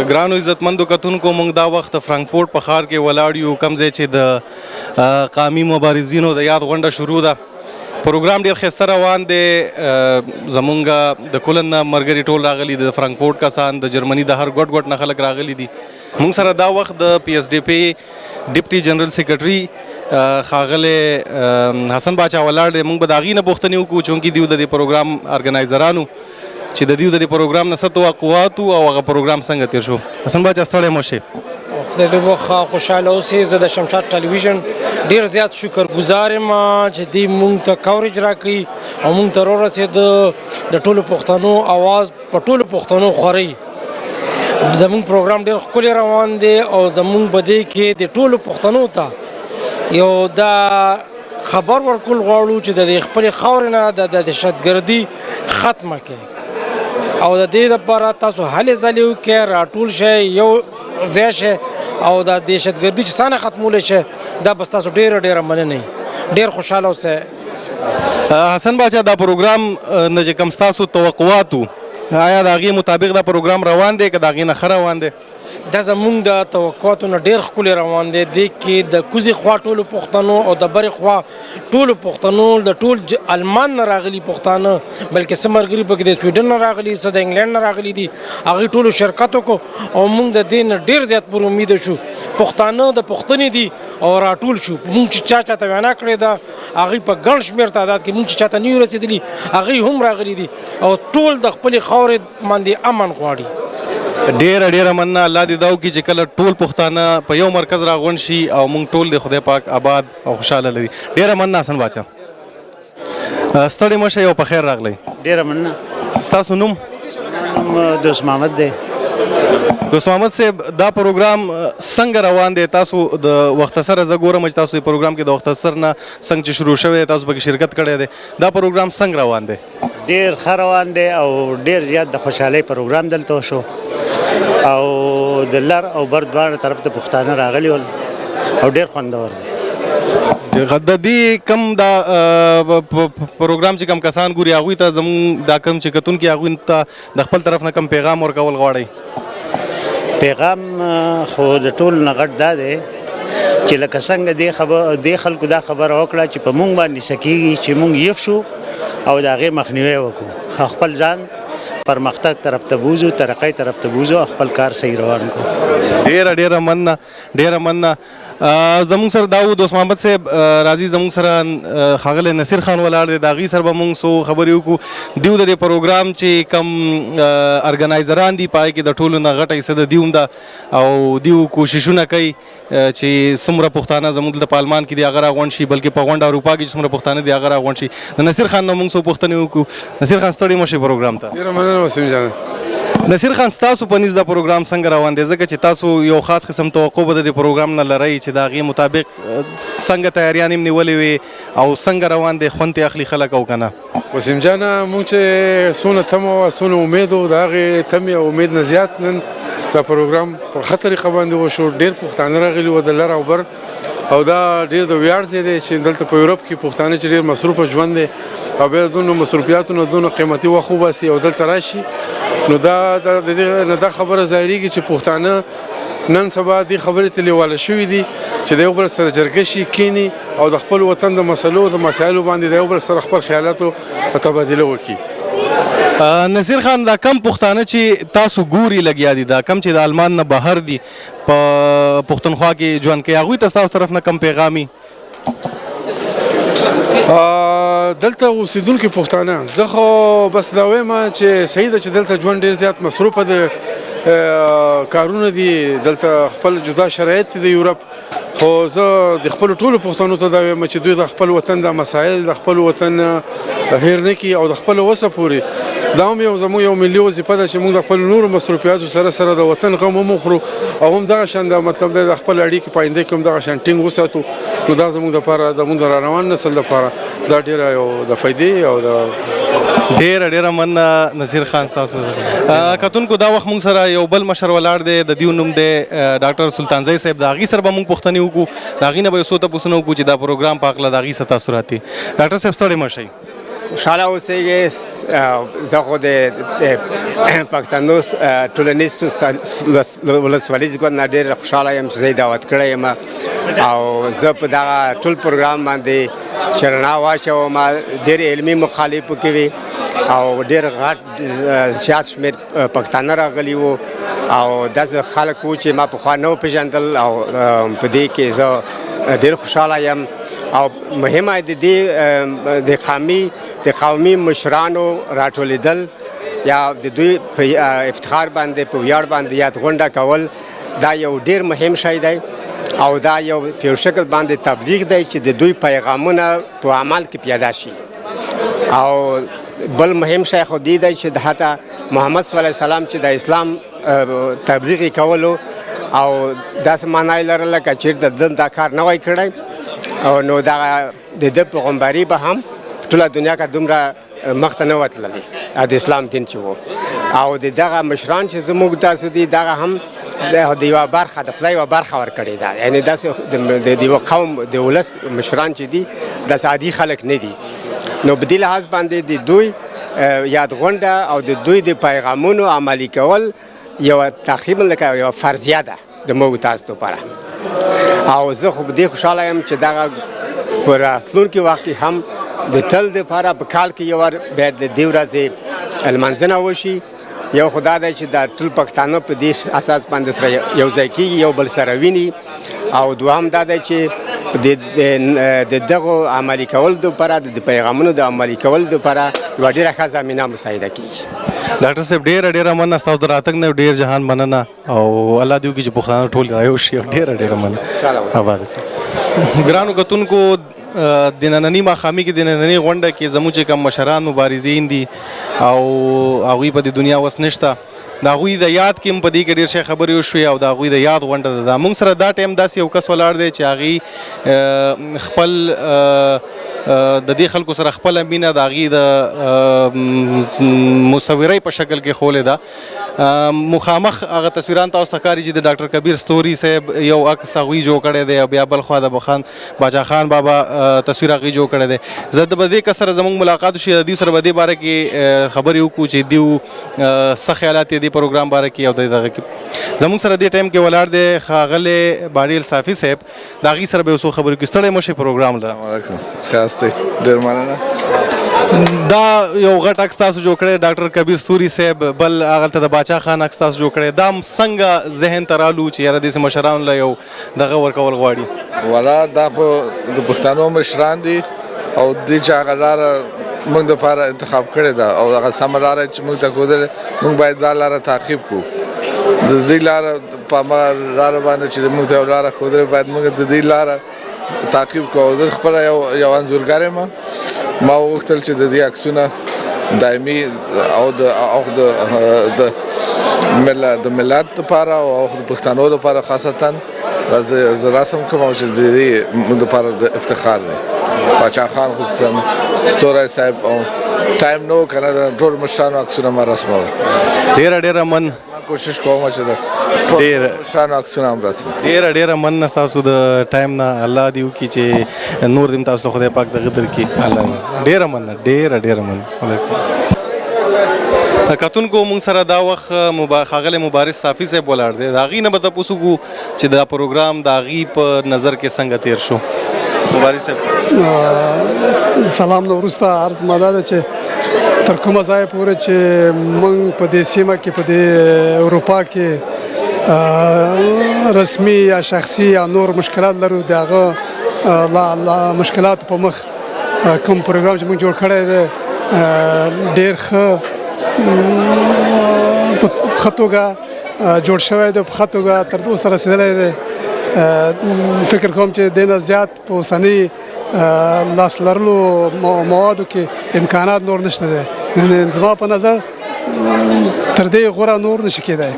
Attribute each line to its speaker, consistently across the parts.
Speaker 1: ګرانو عزتمندو کتونکو موږ دا وخت فرانکفورټ په ښار کې ولاړ یو کوم ځای چې د قامي مبارزینو د یاد غونډه شروع ده. پروګرام ډېر ښایسته روان دی. زمونږ د کولن نه ملګري ټول راغلي دي، د فرانکفورټ کسان، د جرمني د هر ګوټ ګوټ نه خلک راغلي دي. موږ سره دا وخت د پی ایس ډي پی ډپټي جنرال سیکرټري ښاغلی حسن باچا ولاړ دی. موږ به د هغې نه پوښتنې وکړو چونکې دوی د دې پروګرام ارګنایزرانو چې د دوی د دې پروګرام نه څه توقعات وو او هغه پروګرام څنګه تېر شو. حسن باچا ستړی مه شئ.
Speaker 2: خدای دې وخت خوشحاله اوسئ. زه د شمشاد ټلویزیون ډېر زیات شکرګزار یم چې دوی موږ ته کوریج راکوي او موږ ته راورسېد د ټولو پښتنو اواز په ټولو پښتنو خورئ. زموږ پروګرام ډېر ښکلی روان دی او زموږ په دې کې د ټولو پښتنو ته یو دا خبر ورکول غواړو چې د خپلې خاورې نه د دهشتګردي ختمه کړي او د دې لپاره تاسو هلې ځلې وکړئ، راټول شئ، یو ځای شئ او د دهشتګردي چې څنګه ختمولی شي دا بس تاسو ډېره ډېره مننه یې. ډېر خوشحاله اوسئ.
Speaker 1: حسن باچا دا پروګرام نه چې کوم ستاسو توقعات وو آیا د هغې مطابق دا پروګرام روان دی که د هغې نه ښه روان دی؟
Speaker 2: دا زموږ د توقعاتو نه ډېر ښکلی روان دی. دې کې د کوزې خوا ټولو پښتنو او د برې خوا ټولو پښتنو، د ټول المان نه راغلي پښتانه، بلکې څه ملګري پکې د سویډن نه راغلي، څه د انګلینډ نه راغلي دي، هغوی ټولو شرکت وکړو او موږ د دې نه ډېر زیات پر امیده شو. پښتانه د پښتنې دي او راټول شو. موږ چې چاته وینا کړې ده هغوی په ګڼ شمېر تعداد کې، موږ چې چاته نه یو رسېدلي هغوی هم راغلي دي او ټول د خپلې خاورې باندې امن غواړي.
Speaker 1: ډېره ډېره مننه. الله دې دا وکړي چې کله ټول پښتانه په یو مرکز راغونډ شي او موږ ټول د خدای پاک آباد او خوشحاله لري. ډېره مننه حسن باچا. ستړی مه شئ او په خیر راغلی.
Speaker 3: ډېره مننه.
Speaker 1: ستاسو نوم؟
Speaker 3: دوست محمد دی.
Speaker 1: دوست محمد صاحب دا پروګرام څنګه روان دی؟ تاسو د وختصره زه ګورم چې تاسو د پروګرام کې د وختصر نه څنګه چې شروع شوی تاسو پکې شرکت کړی دی. دا پروګرام څنګه روان دی؟
Speaker 3: ډېر ښه روان دی او ډېر زیات د خوشحالۍ پروګرام دلته وشو او د لر او بر دواړه طرف ته پښتانه راغلي ول او ډېر خوندور دی.
Speaker 1: د دې کم دا پروګرام چې کم کسان ګوري هغوی ته زموږ دا کم چې کتونکي هغوی ته د خپل طرف نه کم پیغام ورکول غواړئ؟
Speaker 3: پیغام خو د ټولو نه غټ دا دی چې لکه څنګه دې خلکو دا خبره وکړه چې په موږ باندې څه کېږي چې موږ یف شو او د هغې مخنیوی وکړو، خپل ځان پرمختګ طرف ته بوزو، ترقۍ طرف ته بوزو او خپل کار صحیح روان کړو.
Speaker 1: ډېره ډېره مننه. ډېره مننه. زموږ سره دا و دوست محمد صاحب راځي، زموږ سره ښاغلی نصیر خان ولاړ دی، د هغوی سره به موږ څو خبرې وکړو. دوی د دې پروګرام چې کوم ارګنایزران دي په هغې کې د ټولو نه غټه حصه د دوی هم ده او دوی کوششونه کوي چې څومره پښتانه زموږ دلته په المان کې دي هغه راغونډ شي، بلکې په غونډه اروپا کې چې څومره پښتانه دي هغه راغونډ شي. د نصیر خان نه موږ څو پوښتنې وکړو. نصیر خان ستړی مه شئ پروګرام ته.
Speaker 4: ډېره مننه وسیم جان.
Speaker 1: نصیر خان ستاسو په نس دا پروګرام څنګه روان دی؟ ځکه چې تاسو یو خاص قسم توقع به د دې پروګرام نه لرئ چې د هغې مطابق څنګه تیاریانې هم نیولې وي او څنګه روان دی، خوند ترې اخلي خلک او که نه؟
Speaker 4: وسیم جانه موږ چې څونه تمه وه څونه امید و د هغې تمې او امید نه زیات نن دا پروګرام په ښه طریقه باندې وشو. ډېر پښتانه راغلي وو د لر او بر او دا ډېر د ویاړ ځای دی چې دلته په یورپ کې پښتانه چې ډېر مصروفه ژوند دی او بیا د دونه مصروفیاتو نه دونه قیمتي وخت وباسي او دلته راشي، نو دا د دې نه دا خبره ظاهرېږي چې پښتانه نن سبا دې خبرې ته لیواله شوي دي چې د یو بل سره جرګه شي، کینی او د خپل وطن د مسلو د مسایلو باندې د یو بل سره خپل خیالاتو تبادله وکړي.
Speaker 1: نصیر خان دا کم پښتانه چې تاسو ګوري لګیا دي، دا کم چې د المان نه بهر دي په پښتونخوا کې ژوند کوي، هغوی ته ستاسو طرف نه کم پیغامي؟
Speaker 4: دلته اوسېدونکي پښتانه زه خو بس دا وایم چې صحیح ده چې دلته ژوند ډېر زیات مصروفه دی، کارونه دي دلته، خپل جدا شرایط دي د یورپ، خو زه د خپلو ټولو پښتنو ته دا وایم چې دوی د خپل وطن د مسایل د خپل وطن هیر نه کړي او د خپل وسه پورې دا هم زموږ یو ملي وظیفه ده چې موږ د خپل نورو مصروفیاتو سره سره د وطن غم هم وخورو او هم دغه شان د مطلب دی د خپل اړیکې په آینده کې هم دغه شان ټینګ وساتو. نو دا زموږ دپاره زموږ د راروان نسل دپاره دا ډېره یو د فایدې او د
Speaker 1: ډېره مننه نصیر خان ستاسو. کتونکو دا وخت موږ سره یو بل مشر ولاړ دی، د دیو نوم دی ډاکټر سلطانزی صاحب. د هغې سره به موږ پوښتنې وکړو، د هغې نه به یو څو تپوسونه وکړو چې دا پروګرام په هکله د هغې څه تاثرات دي. ډاکټر صاحب ستړی مه شئ.
Speaker 5: خوشحاله اوسئ. زه خو د پښتنو ټولنیز ولسوالیز ګوند نه ډېر خوشحاله یم چې زه یې دعوت کړی یم او زه په دغه ټول پروګرام باندې شرنا واچوم. ډېر علمي مخالفو کې وي او ډېر غټ زیات شمېر پښتانه راغلي وو او داسې خلک وو چې ما پخوا نه وپېژندل او په دې کې زه ډېر خوشحاله یم. او مهمه د قومي مشرانو راټولېدل یا د دوی په افتخار باندې په ویاړ باندې یاد غونډه کول دا یو ډېر مهم شی دی او دا یو په یو شکل باندې تبلیغ دی چې د دوی پیغامونه په عمل کې پیاده شي. او بل مهم شی خو دی چې د حتی محمد صلی الله علیه وسلم چې د اسلام تبلیغ کولو او داسې معنی لرله که چېرته د دا کار نه وای کړی او نو دغه د ده پیغمبري به هم ټوله دنیا کې دومره مخته نه وتللی د اسلام دین چې و. او د دغه مشران چې زموږ تاسو دي دغه هم د یوه برخه د خدای یوه برخه ورکړې ده. یعنې داسې د یوه قوم د ولس مشران چې دي داسې عادي خلک نه دي. نو په دې لحاظ باندې د دوی یاد غونډه او د دوی د پیغامونو عملي کول یوه تقریبا لکه یوه فرضیه ده د موږ تاسو لپاره. او زه خو په دې خوشحاله یم چې دغه په راتلونکي وخت کې هم د تل دپاره په کال کې یو وار باید د دې ورځې لمانځنه وشي. یو خو دا دی چې دا ټول پښتانه په دې اساس باندې سره یو ځای کېږي یو بل سره ویني. او دوهم دا دی چې د دغو عملي کول دپاره د پیغامونو د عملي کول دپاره یوه ډېره ښه زمینه مساعده کېږي.
Speaker 1: ډاکټر صاحب ډېره مننه ستاسو د راتګ نه ډېر جهان مننه او الله دې وکړي چې پښتانه ټول رایو شي. ډېره مننه. آباد اوسئ. ګرانو کتونکو د نننۍ ماښامي کې د نننۍ غونډه کې زموږ چې کوم مشران مبارزین دي او هغوی په دې دنیا اوس نشته د هغوی د یاد کې هم په دې کې ډېر شی خبرې وشوې او د هغوی د یاد غونډه ده. موږ سره دا ټایم داسې یو کس ولاړ دی چې هغې خپل د دې خلکو سره خپله مینه د هغې د مصورۍ په شکل کې ښولې ده. مخامخ هغه تصویران تاسو ته ښکاري چې د ډاکټر کبیر ستوري صاحب یو عکس هغوی جوړ کړی دی او بیا بل خوا د باچا خان بابا تصویر هغوی جوړ کړی دی. زه به دې کس سره زموږ ملاقات وشي د دوی سره به دې باره کې خبرې وکړو چې دوی څه خیالات یې دې پروګرام باره کې او دغه کې زموږ سره دې ټایم کې ولاړ دی ښاغلی باډیل صافي صاحب. د هغې سره به یو څو خبرې وکړو. ستړی مه شئ پروګرام له
Speaker 6: ډېر مننه.
Speaker 1: دا یو غټ عکس تاسو جوړ کړی ډاکټر کبیر ستوري صاحب بل هغلته د باچا خان عکس تاسو جوړ کړی دا څنګه ذهن ته رالو چې یاره داسې مشرانو له یو دغه ورکول غواړي؟
Speaker 6: والا دا خو د پښتنو مشران دي او دې چې هغه لاره موږ دپاره انتخاب کړې ده او هغه سمه لاره چې موږ ته ښودلې موږ باید دا لاره تعقیب کړو. د دې لاره په هماغه لاره باندې چې موږ ته یو لاره ښودلې باید موږ د دې لاره تعقیب کړو. زه خپله یو انځورګر یم. ما وغوښتل چې د دې عکسونه دایمي او د ملت لپاره او د پښتنو لپاره خاصتا زه رسم کوم چې د دې لپاره د افتخار دی. باچا خان خصوصا ستوری صاحب او ټایم نو که نه د ټول مشرانو عکسونه ما رسمول.
Speaker 1: ډېره من
Speaker 6: کوشش کوم چې د ټول مشرانو عکسونه هم رسم. ډېره
Speaker 1: مننه ستاسو د ټایم نه. الله دې وکړي چې نور دې تاسو له خدای پاک دغه درکړي. الله ډېره مننه. کتونکو موږ سره دا وخت ښاغلی مبارز صافي صاحب ولاړ دی. د هغې نه به تپوس وکړو چې دا پروګرام د هغې په نظر کې څنګه تیر شو. مبارز صاحب
Speaker 7: سلام نه وروسته عرض ما دا ده چې تر کومه ځایه پورې چې موږ په دې سیمه کې په دې اروپا کې رسمي یا شخصي یا نور مشکلات لرو د هغه مشکلاتو په مخ کوم پروګرام چې موږ جوړ کړی دی ډېر ښه توګه جوړ شوی دی په ښه توګه تر اوسه رسېدلی دی. فکر کوم چې دې نه زیات په اوسني لاس لرلو موادو کې امکانات نور نشته دی. زما په نظر تر دې غوره نور نشي کېدی.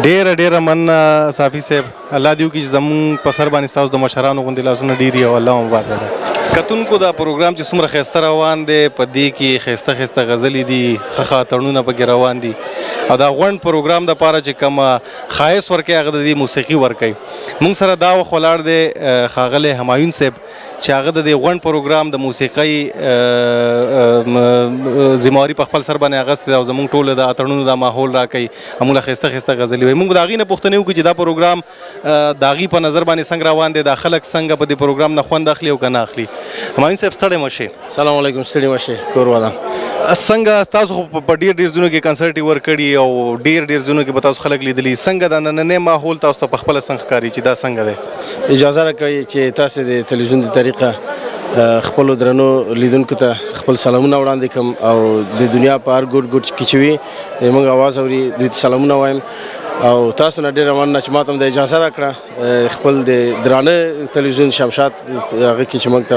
Speaker 1: ډېره مننه صافي صاحب. الله دې وکړي چې زموږ په سر باندې ستاسو د مشرانو غوندې لاسونه ډېر وي او الله مو مبارک ده. کتونکو دا پروګرام چې څومره ښایسته روان دی په دې کې ښایسته غزلې دي ښه اتڼونه پکې روان دي او دا غونډ پروګرام د پاره چې کوم خایس ورکې هغه د موسیقي ورکوي. موږ سره دا وخت ولاړ دی ښاغلی همایون صاحب چې هغه د دې غونډ پروګرام د موسیقۍ ذمهواري په خپل سر باندې اخیستې ده او زموږ ټوله د اتڼونو دا ماحول راکوي، همغه ښایسته ښایسته غزلې وایي. موږ به د هغې نه پوښتنې وکړو چې دا پروګرام د هغې په نظر باندې څنګه روان دی، دا خلک څنګه په دې پروګرام نه خوند اخلي او که نه اخلي. همایون صاحب ستړی مه شئ.
Speaker 2: سلام علیکم. ستړي مه شئ، کور ودان.
Speaker 1: څنګه ستاسو خو په ډېر ځایونو کې کنسرټ یې ورکړي او ډېر ځایونو کې به تاسو خلک لیدلي، څنګه دا نننی ماحول تاسو ته په خپله څنګه ښکاري چې دا څنګه دی؟
Speaker 2: اجازه راکوئ چې تاسو د تلویزیون د طریقه خپلو درنو لیدونکو ته خپل سلامونه وړاندې کړم او د دنیا په هر ګوټ ګوټ کې چې وي زموږ اواز اوري دوی ته سلامونه وایم او تاسو نه ډېره مننه چې ما ته هم د اجازه راکړه خپل د درانه تلویزیون شمشاد هغه کې چې موږ ته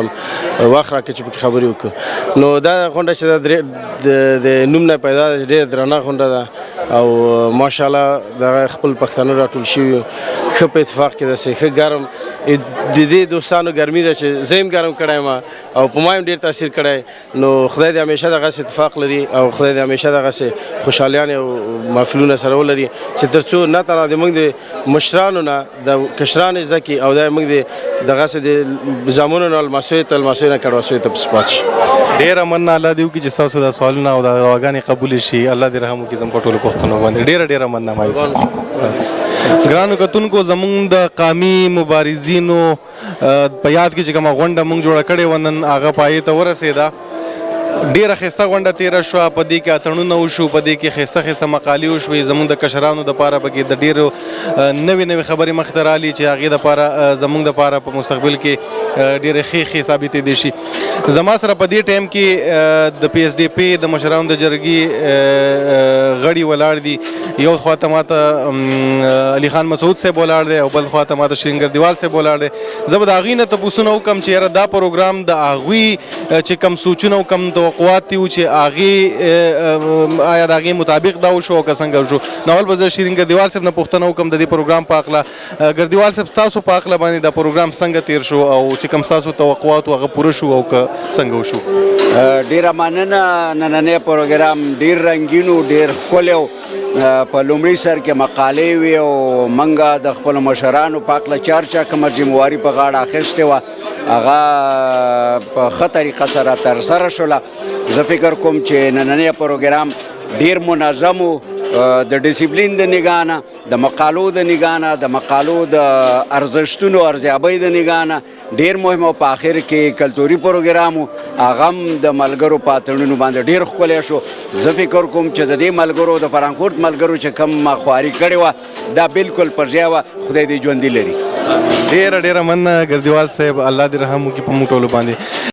Speaker 2: وخت راکړي چې پکې خبرې وکړو. نو دا غونډه چې د نوم نه پیدا ده ډېره درانه غونډه ده او ماشاءالله دغه خپل پښتانه راټول شوي ښه په اتفاق کې داسې ښه ګرم د دې دوستانو ګرمي ده چې زه هم ګرم کړی یم او په ما هم ډېر تاثیر کړی. نو خدای دې همیشه دغسې اتفاق لري او خدای دې همیشه دغسې خوشحالیانې او محفلونه سره ولري چې تر څو نه تنها د موږ د مشرانو نه د کشرانو زده کړي او دا موږ د دغسې د زامنو نه لمسیو ته لمسیو نه کډواسیو ته پسې پاتې شي.
Speaker 1: ډېره مننه. الله دې وکړي چې ستاسو دا سوالونه او دا دعاګانې قبولې شي. الله دې رحم وکړي زموږ په ټولو پښتنو باندې. ډېره مننه همایون صاحب. ګرانو کتونکو، زموږ د قامي مبارزینو په یاد کې چې کومه غونډه موږ جوړه کړې وه نن هغه پایې ته ورسېده. ډېره ښایسته غونډه تېره شوه، په دې کې اتڼونه وشو، په دې کې ښایسته ښایسته مقالې وشوې. زموږ د کشرانو دپاره پکې د ډېرو نوې خبرې مخې ته رالي چې هغې دپاره زموږ دپاره په مستقبل کې ډېرې ښې ثابتېدی شي. زما سره په دې ټایم کې د پی ایس ډي پی د مشرانو د جرګې غړي ولاړ دي. یو خواته ماته علي خان مسعود صاحب ولاړ دی او بل خواته ماته شیرین ګردیوال صاحب ولاړ دی. زه به د هغوی نه تپوسونه وکړم چې یاره دا پروګرام د هغوی چې کم سوچونه او کم توقعات دي چې هغې آیا د هغې مطابق دا وشو او که څنګه وشو. نو اول به زه شیرین ګردیوال صاحب نه پوښتنه وکړم د دې پروګرام په هکله. ګردیوال صاحب، ستاسو په هکله باندې دا پروګرام څنګه تېر شو او چې کوم ستاسو توقعات هغه پوره شو او که څنګه وشو؟
Speaker 8: ډېره مننه. نننی پروګرام ډېر رنګین و، ډېر ښکلی و. په لومړي سر کې مقالې وې او موږ د خپلو مشرانو په هکله چا کومه ذمهواري په غاړه اخیستې وه هغه په ښه طریقه سره ترسره شوله. زه فکر کوم چې نننی پروګرام ډېر منظم و، د ډیسپلین د نګاه نه، د مقالو د نګاه نه، د مقالو د ارزښتونو ارزیابۍ د نګاه نه ډېر مهم او په آخر کې کلتوري پروګرام و. هغه هم د ملګرو په اتڼونو باندې ډېر ښکلی شو. زه فکر کوم چې د دې ملګرو د فرانکفورت ملګرو چې کوم خواري کړې وه دا بالکل پر ځای وه. خدای دې ژوندي لري.
Speaker 1: ډېره مننه ګردیوال صاحب. الله دې رحم وکړي په موږ ټولو باندې.